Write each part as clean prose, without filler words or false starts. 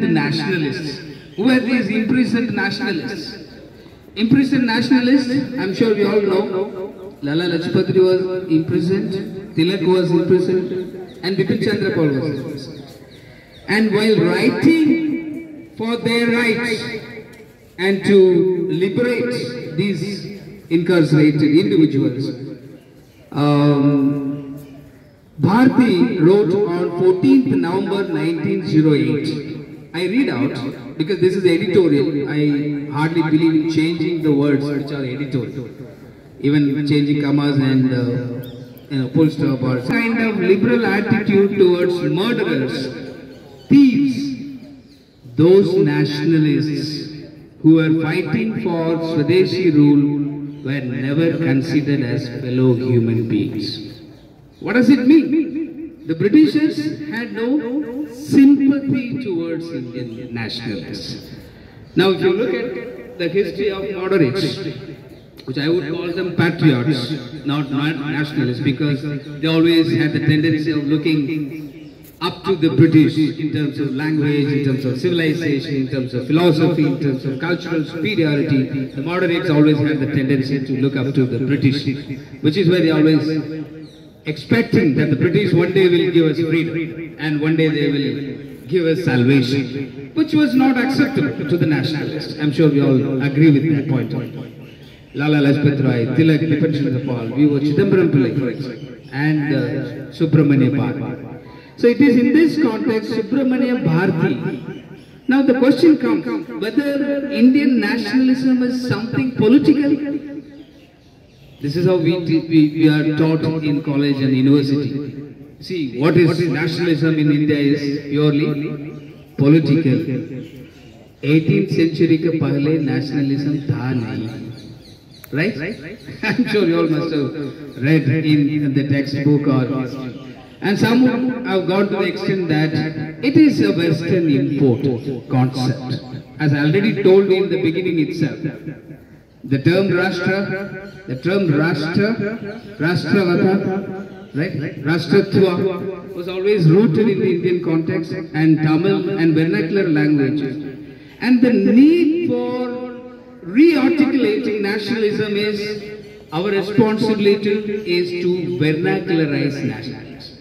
nationalists. Who are these imprisoned nationalists? Imprisoned nationalists, I'm sure we all know. Lala Lajpat Rai was imprisoned, Tilak was imprisoned, and Bipin Chandra Pal was imprisoned. And while writing for their rights and to liberate these incarcerated individuals, Bharti wrote on 14th November 1908. I read out because this is editorial. I hardly believe in changing the words which are editorial. Even changing commas and full stop or kind of liberal attitude towards murderers, thieves, those nationalists who were fighting for Swadeshi rule were never considered as fellow human beings. What does it mean? The Britishers had no sympathy towards Indian nationalists. Now if you look at the history of moderates, which I would call them patriots, not nationalists, because they always had the tendency of looking up to the British in terms of language, in terms of civilization, in terms of philosophy, in terms of cultural superiority. The moderates always had the tendency to look up to the British, which is why they always expecting that the British one day will give us freedom and one day they will give us salvation, which was not acceptable to the nationalists. I'm sure we all agree with that point. Lala Lajpat Rai, Tilak, Bipin Chandra Pal, V.O. Chidambaram Pillai, for example, and Subramania Bharati. So it is in this context, Subramania Bharati. Now the question comes, whether Indian nationalism is something political? This is how we are taught in college and university. See, what is nationalism in India is purely political. 18th century ke pahle nationalism tha nahi. Right? I'm sure you all must have read in the textbook or history. And some have gone to the extent that it is a Western import concept. As I already told in the beginning itself. The term Rashtravata, right? Rashtrattva was always rooted in the Indian context and Tamil and vernacular languages. And the need for re-articulating nationalism is, our responsibility is to vernacularize nationalism.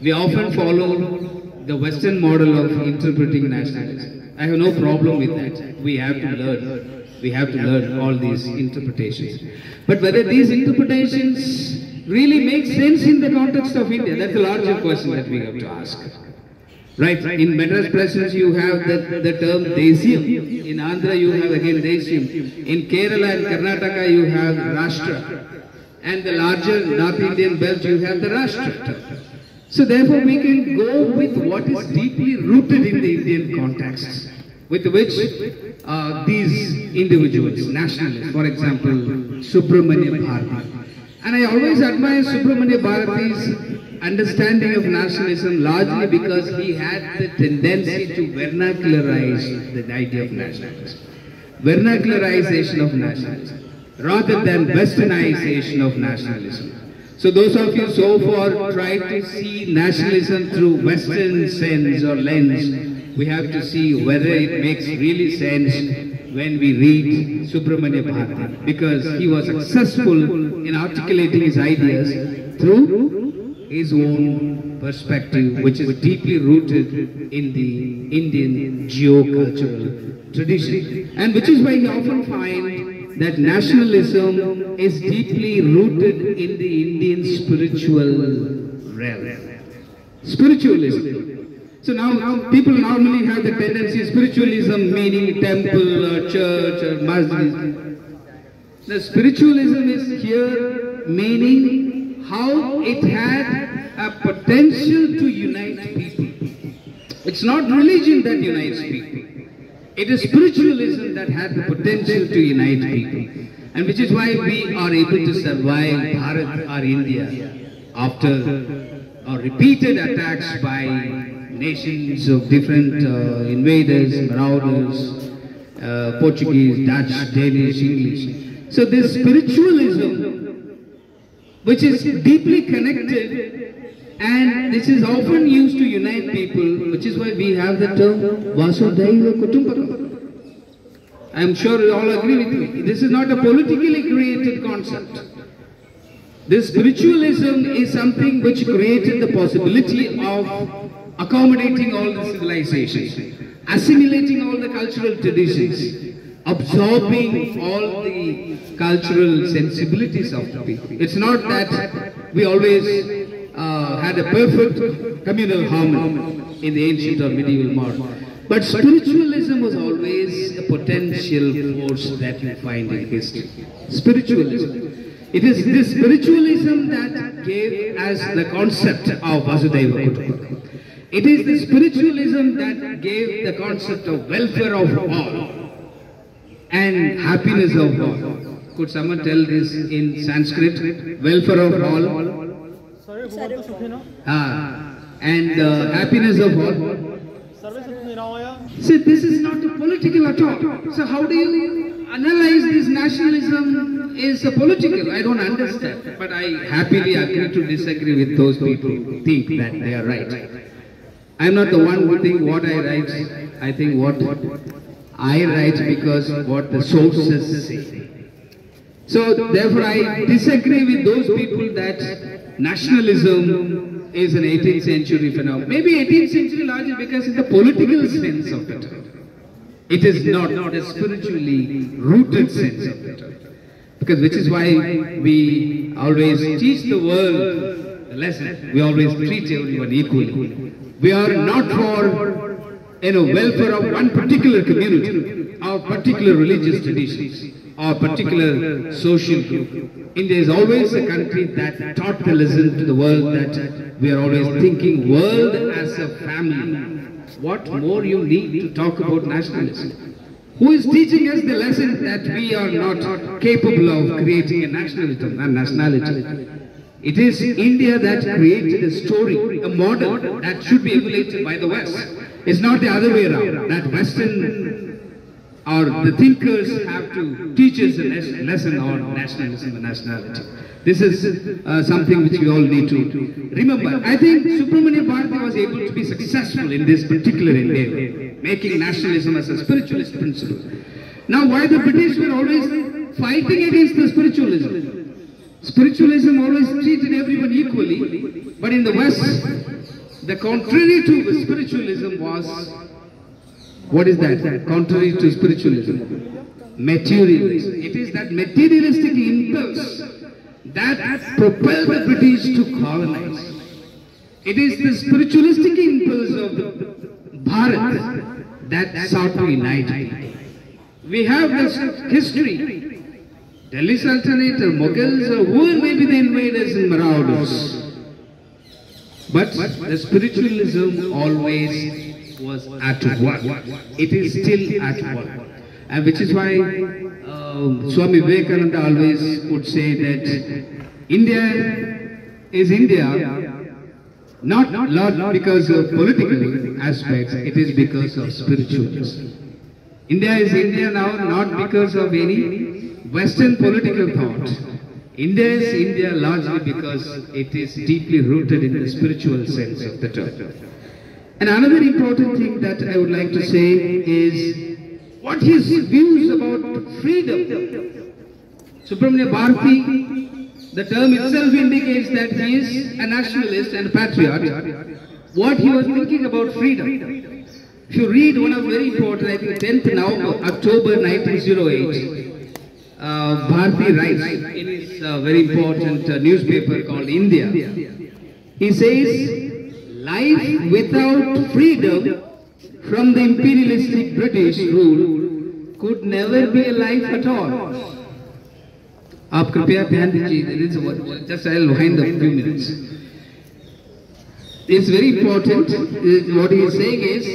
We often follow the Western model of interpreting nationalism. I have no problem with that. We have to learn. We have to learn all these interpretations. But whether these interpretations really make sense in the context of India, that's a larger question that we have to ask. Right? In Madras Presence you have the term Desiyam. In Andhra you have again Desiyam. In Kerala and Karnataka you have Rashtra. And the larger North Indian belt you have the Rashtra. So therefore we can go with what is deeply rooted in the Indian context, with which these individuals, nationalists, for example, Subramania Bharati. And I always admire Subramania Bharati's understanding of nationalism largely because he had the tendency to vernacularize the idea of nationalism. Vernacularization of nationalism, rather than westernization of nationalism. So those of you so far try to see nationalism through Western sense or lens, we have to see whether it makes really sense when we read Subramania Bharati, because he was successful in articulating his ideas through his own perspective, which is deeply rooted in the Indian geo-cultural tradition. And which is why we often find that nationalism is deeply rooted in the Indian spiritual realm. Spiritualism. So now people normally have the tendency, spiritualism meaning temple or church or masjid. The spiritualism is here meaning how it had a potential to unite people. It's not religion that unites people. It is spiritualism that had the potential to unite people. And which is why we are able to survive Bharat or India after repeated attacks by nations of different invaders, marauders, Portuguese, Dutch, Danish, English. So this spiritualism, which is deeply connected And this is often used to unite people, which is why we have the term Vasudhaiva Kutumbakam. I am sure you all agree with me. This is not a politically created concept. This spiritualism is something which created the possibility of accommodating all the civilizations, assimilating all the cultural traditions, absorbing all the cultural sensibilities of the people. It's not that we always had a perfect communal harmony in the ancient or medieval model. But spiritualism was always a potential force that you find in history. Spiritualism. It is this spiritualism that gave us the concept of Vasudhaiva Kutumbakam. It is the spiritualism that gave the concept of welfare of all and happiness of all. Could someone tell this in Sanskrit? Welfare of all. And happiness of all. See, this is not a political at all. So how do you analyze this nationalism is a political? I don't understand. But I happily agree to disagree with those people who think that they are right. I am not the one who think what I write. I think what I write because what the sources say. So therefore I disagree with those people that nationalism is an 18th century phenomenon. Maybe 18th century largely because in the political sense of the term. It is not a spiritually rooted sense of the term. Because which is why we always teach the world the lesson. We always treat everyone equally. We are not for welfare of one particular community or particular religious traditions or particular social group. India is always a country that taught the lesson to the world that we are always thinking world as a family. What more you need to talk about nationalism? Who is teaching us the lesson that we are not capable of creating a nationalism and nationality? It is India that created a story, a model that should be emulated by the West. It's not the other way around, that Western or the thinkers have to teach us a lesson on nationalism and nationality. This is something which we all need to remember. I think Subramania Bharati was able to be successful in this particular endeavor, making nationalism as a spiritualist principle. Now, why the British were always fighting against the spiritualism? Spiritualism always treated everyone equally, but in the West, the contrary to the spiritualism was, what is that? Contrary to spiritualism, materialism. It is that materialistic impulse that propelled the British to colonize. It is the spiritualistic impulse of the Bharat that sought to unite people. We have this history. Delhi Sultanate or Mughals or who may be the invaders and marauders. But the spiritualism always was at work. It is still at work. And which is why Swami Vivekananda always would say that India is India not because of political aspects, it is because of spiritualism. India is India now not because of any Western political thought. India is India largely because it is deeply rooted in the spiritual sense of the term. And another important thing that I would like to say is what his views about freedom. Subramania Bharati, the term itself indicates that he is a nationalist and a patriot. What he was thinking about freedom. If you read one of very important, I think 10th November, October 1908, Bharati writes in his very important newspaper called India. He says, life without freedom from the imperialistic British rule could never be a life at all. आप कृपया ध्यान दीजिए, just I'll wind up a few minutes. It's very important. What he is saying is,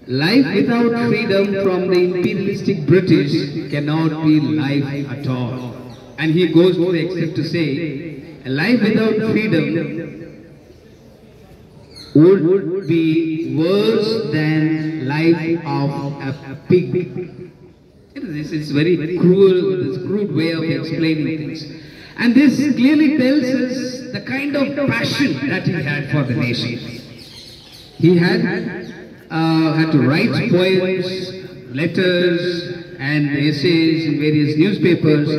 life without freedom from the imperialistic British cannot be life at all. And he goes to the extent to say, a life without freedom would be worse than life of a pig. This is very cruel, this crude way of explaining things. And this clearly tells us the kind of passion that he had for the nation. He had to write poems, letters, and essays in various newspapers.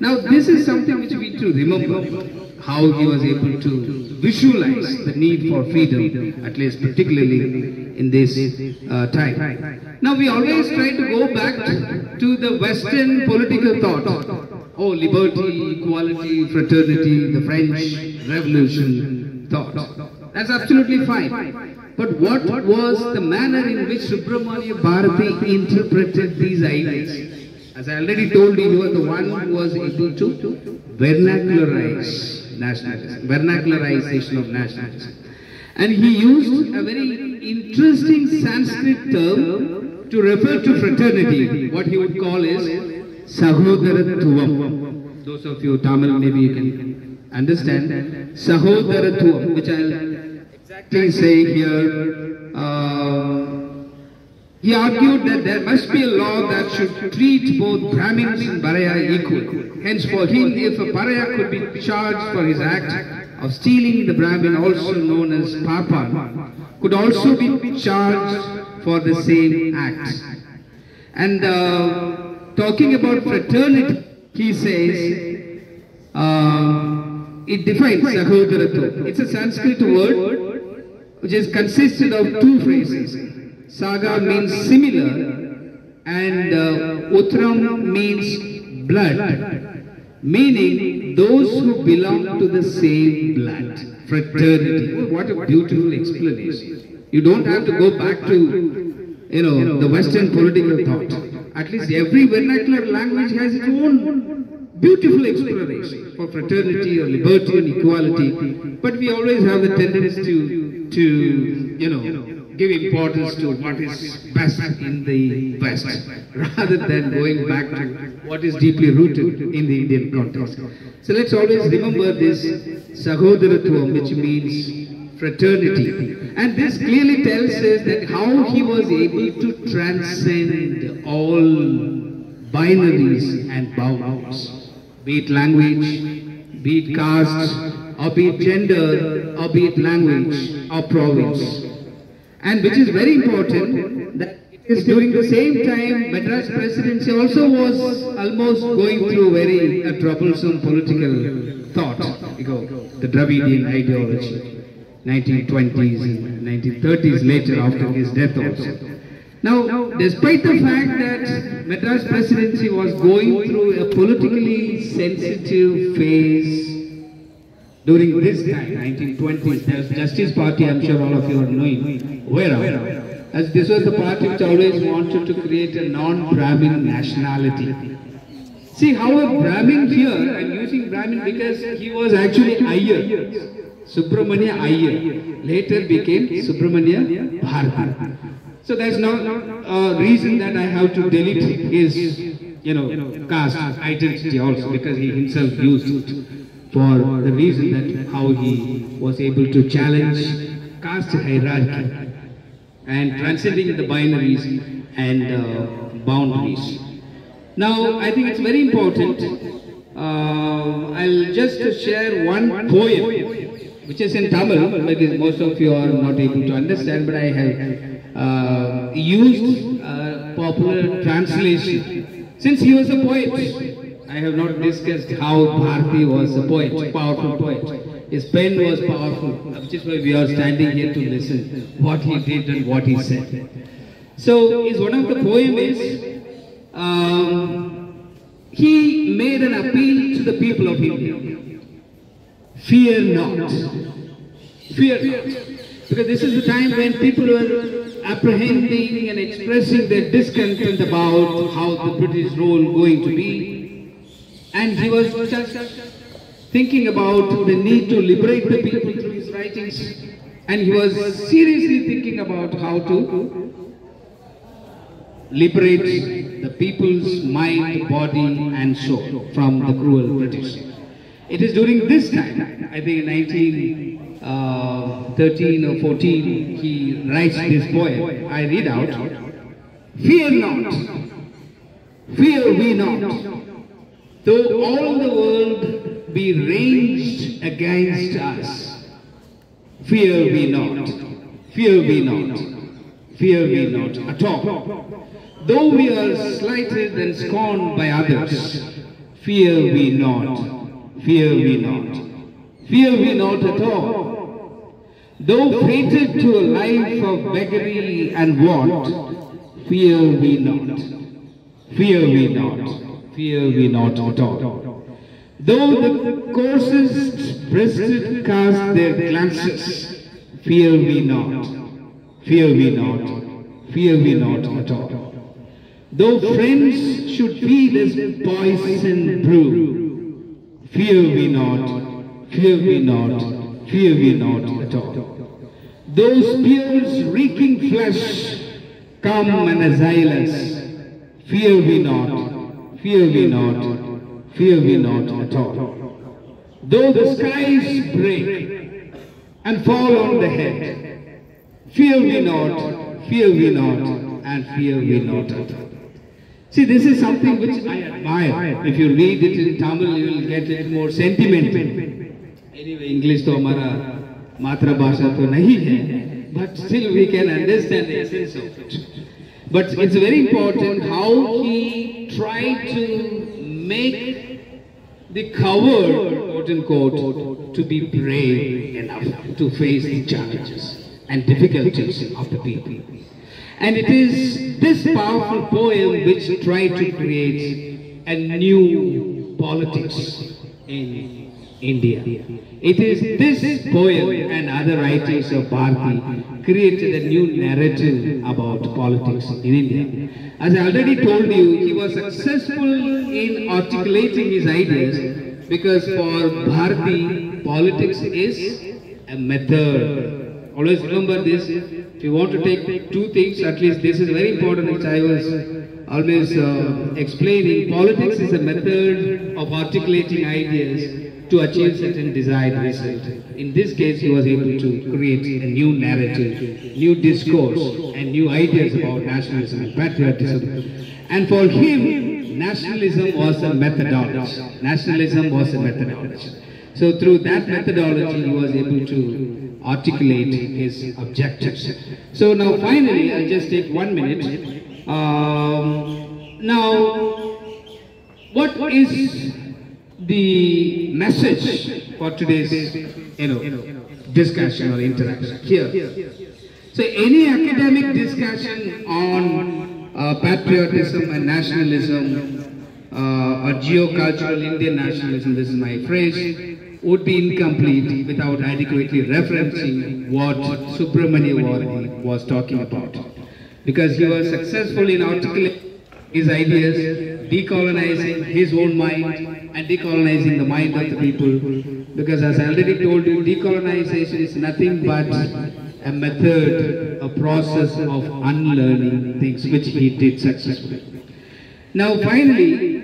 Now, this is something which we need to remember, how he was able to visualize the need for freedom, at least particularly in this time. Now, we always try to go back to the Western political thought. Oh, liberty, equality, fraternity, the French Revolution thought. That's absolutely fine. But what was the manner in which Subramania Bharati interpreted these ideas? As I already told you, he was the one who was able to vernacularize nationalism, vernacularization of nationalism. And he used a very interesting Sanskrit term to refer to fraternity, what he would call is Sahodaratvam. Those of you Tamil, maybe you can understand. Sahodaratvam, which I'll exactly say here. He argued that there must be a law that should treat both Brahmins and Paraya equally. Hence, for him, if a Paraya could be charged for his act of stealing, the Brahmin, also known as Papan, could also be charged for the same act. And talking about fraternity, he says, it defines Sahodaratva. It's a Sanskrit word which is consisted of two phrases. Saga means similar and Utram means blood, meaning those who belong to the same blood. Fraternity. Oh, what a beautiful explanation. You don't have to go back to, the Western political thought. At least every vernacular language has its own beautiful explanation for fraternity or liberty and equality. But we always have the tendency to give importance to what is best in the West, rather than going back to what is deeply rooted in the Indian context. So let's always remember this Sahodaratvam, which means fraternity. And this clearly tells us that how he was able to transcend all binaries and bounds, be it language, be it caste, or be it gender, or be it language or province. And which is very important, that it is during the same time Madras presidency also was almost going through very troublesome political thought, the Dravidian ideology, 1920s and 1930s later after his death also. Now, despite the fact that Madras presidency was going through a politically sensitive phase during this time, 1920s, there was Justice Party, I'm sure all of you are aware of, as this was the party which always wanted to create a non-Brahmin nationality. See how a Brahmin here, I'm using Brahmin because he was actually Iyer, Subramania Iyer, later became Subramania Bharati. So there's no reason that I have to delete his, caste identity also, because he himself used it for the reason that how he was able to challenge caste hierarchy and transcending the binaries and boundaries. Now, I think it's very important. I'll just share one poem which is in Tamil, because most of you are not able to understand, but I have used popular translation. Since he was a poet, I have not discussed how Bharati was a poet, powerful poet. His pen was powerful, which is why we are standing here to listen what he did and what he said. So, one of the poem is, he made an appeal to the people of India. Fear not. Fear not. Because this is the time when people were apprehending and expressing their discontent about how the British rule going to be. And he was just thinking about the need to liberate the people through his writings. And he was seriously thinking about how to liberate the people's mind, body and soul from the cruel British. It is during this time, I think in 1913 or 14, he writes this poem. I read out. Fear not, fear we not, though all the world be ranged against us, fear we not, fear we not, fear we not at all. Though we are slighted and scorned by others, fear we not, fear we not, fear we not at all. Though fated to a life of beggary and want, fear we not, fear we not, fear we not at all. Though the coarsest breasted cast their glances, fear we not, fear we not, fear we not at all. Though friends should feed us poison brew, fear we not, fear we not, fear we not at all. Though spears reeking flesh come and assail us, fear we not, fear we not, fear we not at all. Though the skies break and fall on the head, fear we not, fear we not, and fear we not at all. See, this is something which I admire. If you read it in Tamil, you will get it more sentimental. Anyway, English to hamara matra bhasha to nahi hai, but still we can understand the essence of it. But it's very important how he tried to make the coward, quote unquote, to be brave enough to face the challenges and difficulties of the people. And it is this powerful poem which tried to create a new politics in India. It is this poem and other writings of Bharati created a new narrative about politics in India. As I already told you, he was successful in articulating his ideas because for Bharati, politics is a method. Always remember this. If you want to take two things, at least this is very important, which I was always explaining. Politics is a method of articulating ideas to achieve certain desired result. In this case, he was able to create a new narrative, new discourse, and new ideas about nationalism and patriotism. And for him, nationalism was a methodology. Nationalism was a methodology. So through that methodology, he was able to articulate his objectives. So now finally, I'll just take 1 minute. Now, what is the message for today's discussion or interaction here? So any academic discussion on patriotism and nationalism or geocultural Indian nationalism, this is my phrase, would be incomplete without adequately referencing what Subramanya Bharati was talking about. Because he was successful in articulating his ideas, decolonizing his own mind and decolonizing the mind of the people. Because as I already told you, decolonization is nothing but a method, a process of unlearning things, which he did successfully. Now finally,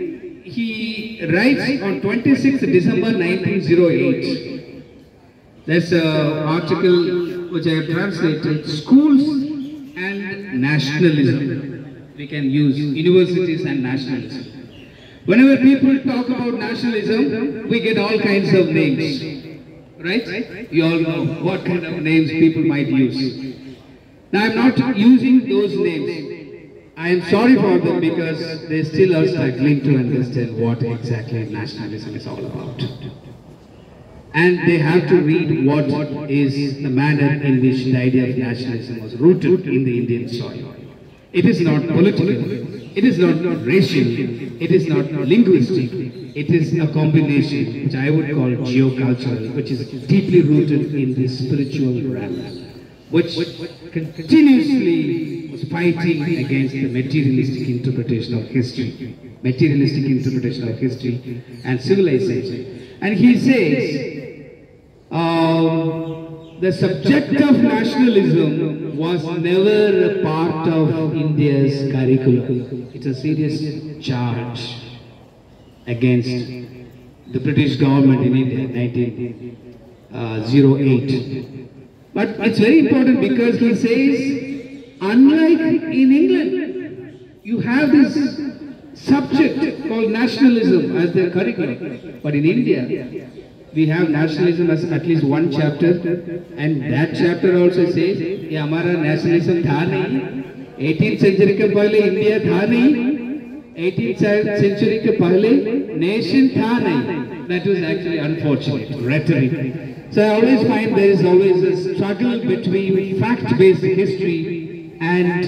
he writes on 26th December 1908. There's an article which I have translated, Schools and Nationalism. We can use universities and nationalism. Whenever people talk about nationalism, we get all kinds of names. Right? You all know what kind of names people might use. Now I'm not using those names. I am sorry for them because they still are struggling to understand what exactly nationalism is all about. And they have to read what is the manner in which the idea of nationalism was rooted in the Indian soil. It is not political, it is not racial, it is not linguistic, it is a combination which I would call geocultural, which is deeply rooted in the spiritual realm, which continuously was fighting against the materialistic interpretation of history, and civilization. And he says, the subject of nationalism was never a part of India's curriculum. It's a serious charge against the British government in India, 1908. But it's very important because he says, unlike in England, you have this subject called nationalism as their curriculum. But in India, we have nationalism as at least one chapter, and that chapter also says, ये हमारा nationalism था नहीं, 18th century के पहले India था नहीं, 18th century के पहले nation था नहीं. That was actually unfortunate rhetoric. So I always find there is always a struggle between fact-based history and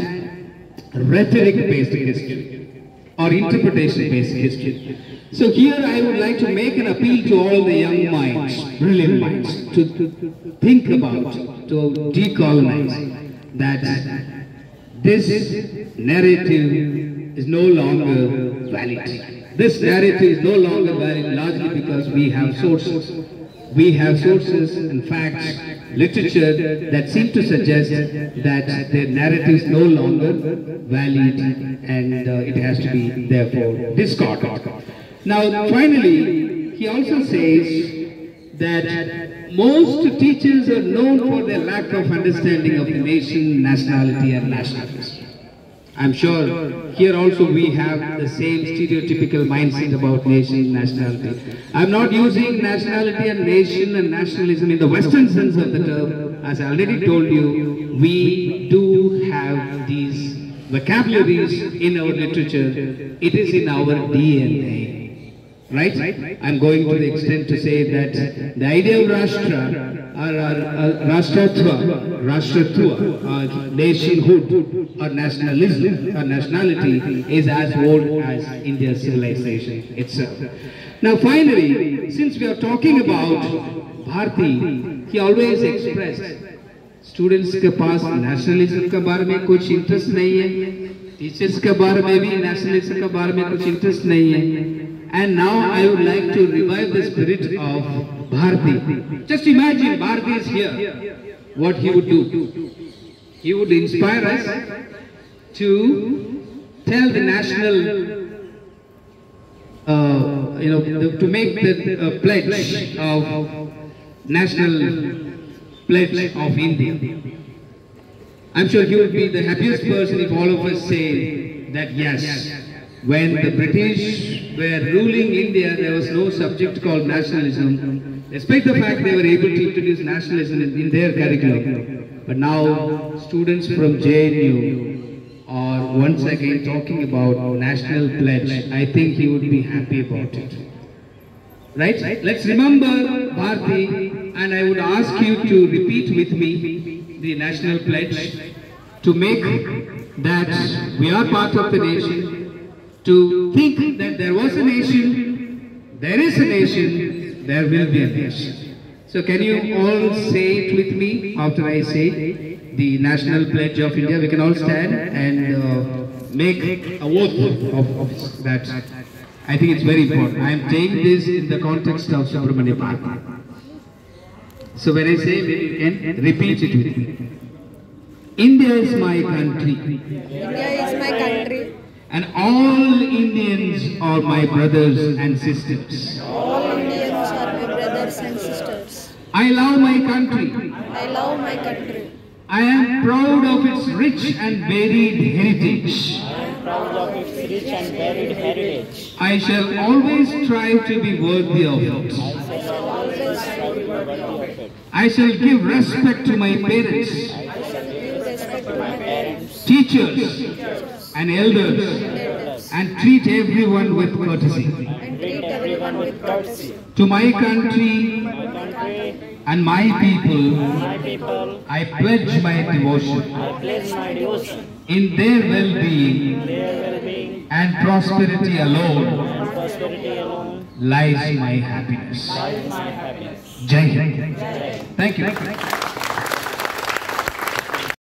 rhetoric-based history or interpretation-based history. So here I would like to make an appeal to all the young minds, brilliant minds, to think about, to decolonize that this narrative is no longer valid. This narrative is no longer valid largely because we have sources. We have sources and facts, literature that seem to suggest that the narrative is no longer valid and it has to be therefore discarded. Now finally, he also says that most teachers are known for their lack of understanding of the nation, nationality and nationalism. I'm sure here also we have the same stereotypical mindset about nation, nationality. I'm not using nationality and nation and nationalism in the Western sense of the term. As I already told you, we do have these vocabularies in our literature. It is in our DNA. Right? I'm going to the extent to say that the idea of Rashtra, Rashtrattva, nationhood, or nationalism, or nationality is as old as India's civilization itself. Now finally, since we are talking about Bharati, he always expressed students के पास nationalism के बारे में कुछ interest नहीं है, teachers के बारे में भी nationalism के बारे में कुछ interest नहीं है. And now I would like to revive the spirit of Bharati. Just imagine Bharati is here. What he would do? He would inspire us to tell the national, to make the pledge of national pledge of India. I'm sure he would be the happiest person if all of us say that yes. When the British were ruling India, there was no subject called nationalism, despite the fact they were able to introduce nationalism in their curriculum. But now, students from JNU are once again talking about national pledge. I think he would be happy about it. Right? Let's remember Bharati, and I would ask you to repeat with me the national pledge to make that we are part of the nation, to think that there was a nation, there is a nation, there will be a nation. So can you all say it with me after I say the National Pledge of India? We can all stand and make a oath of that. I think it's very important. I am saying this in the context of Subramania Bharati. So when I say, you can repeat it with me. India is my country. India is my country. And all Indians are my brothers and sisters. All Indians are my brothers and sisters. I love my country. I love my country. I am proud of its rich and varied heritage. I am proud of its rich and varied heritage. I shall always strive to be worthy of it. I shall always strive to be worthy of it. I shall give respect to my parents, I shall give respect to my parents, teachers, and elders, and treat everyone with courtesy. and treat everyone with courtesy. To my country My country, and my people, my people, I pledge my devotion. I pledge my devotion. In their well-being Their well-being and prosperity alone and prosperity alone lies my happiness. lies my happiness. Jai Hind. Thank you.